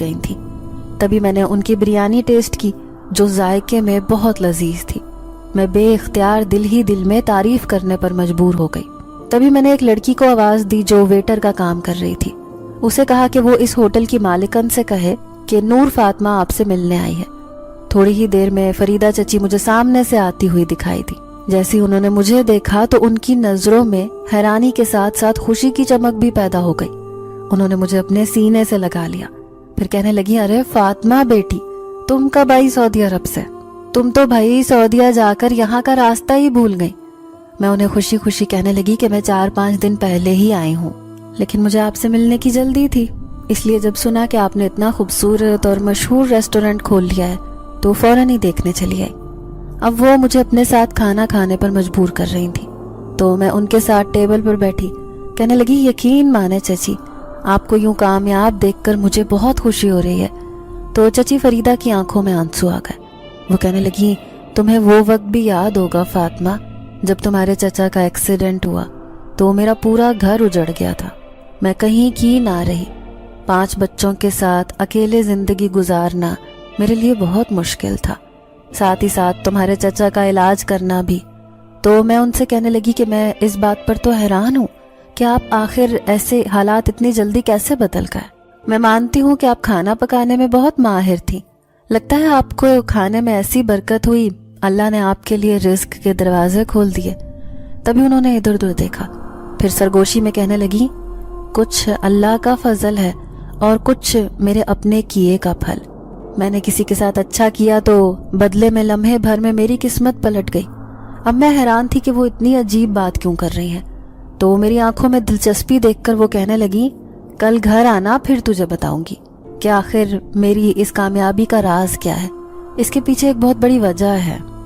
گئی تھیں۔ تبھی میں نے ان کی بریانی ٹیسٹ کی جو ذائقے میں بہت لذیذ تھی۔ میں بے اختیار دل ہی دل میں تعریف کرنے پر مجبور ہو گئی۔ تبھی میں نے ایک لڑکی کو آواز دی جو ویٹر کا کام کر رہی تھی۔ اسے کہا کہ وہ اس ہوٹل کی مالکن سے کہے کہ نور فاطمہ آپ سے ملنے آئی ہے۔ تھوڑی ہی دیر میں فریدہ چچی مجھے سامنے سے آتی ہوئی دکھائی دی۔ جیسے انہوں نے مجھے دیکھا تو ان کی نظروں میں حیرانی کے ساتھ ساتھ خوشی کی چمک بھی پیدا ہو گئی۔ انہوں نے مجھے اپنے سینے سے لگا لیا، پھر کہنے لگی، ارے فاطمہ بیٹی، تم کب آئی سعودی عرب سے؟ تم تو بھائی سعودیہ جا کر یہاں کا راستہ ہی بھول گئی۔ میں انہیں خوشی خوشی کہنے لگی کہ میں 4-5 دن پہلے ہی آئی ہوں، لیکن مجھے آپ سے ملنے کی جلدی تھی، اس لیے جب سنا کہ آپ نے اتنا خوبصورت اور مشہور ریسٹورنٹ کھول لیا ہے تو فوراً ہی دیکھنے چلی آئی۔ اب وہ مجھے اپنے ساتھ کھانا کھانے پر مجبور کر رہی تھی تو میں ان کے ساتھ ٹیبل پر بیٹھی۔ کہنے لگی، یقین مانے چچی، آپ کو یوں کامیاب دیکھ کر مجھے بہت خوشی ہو رہی ہے۔ تو چچی فریدہ کی آنکھوں میں آنسو آ گئے۔ وہ کہنے لگی، تمہیں وہ وقت بھی یاد ہوگا فاطمہ جب تمہارے چچا کا ایکسیڈنٹ ہوا تو میرا پورا گھر اجڑ گیا تھا، میں کہیں کی نہ رہی۔ 5 بچوں کے ساتھ اکیلے زندگی گزارنا میرے لیے بہت مشکل تھا، ساتھ ہی ساتھ تمہارے چچا کا علاج کرنا بھی۔ تو میں ان سے کہنے لگی کہ میں اس بات پر تو حیران ہوں کہ آپ آخر ایسے حالات اتنی جلدی کیسے بدل گئے۔ میں مانتی ہوں کہ آپ کھانا پکانے میں بہت ماہر تھی، لگتا ہے آپ کو کھانے میں ایسی برکت ہوئی، اللہ نے آپ کے لیے رزق کے دروازے کھول دیے۔ تبھی انہوں نے ادھر ادھر دیکھا، پھر سرگوشی میں کہنے لگی، کچھ اللہ کا فضل ہے اور کچھ میرے اپنے کیے کا پھل۔ میں نے کسی کے ساتھ اچھا کیا تو بدلے میں لمحے بھر میں میری قسمت پلٹ گئی۔ اب میں حیران تھی کہ وہ اتنی عجیب بات کیوں کر رہی ہیں، تو میری آنکھوں میں دلچسپی دیکھ کر وہ کہنے لگی، کل گھر آنا، پھر تجھے بتاؤں گی کہ آخر میری اس کامیابی کا راز کیا ہے، اس کے پیچھے ایک بہت بڑی وجہ ہے۔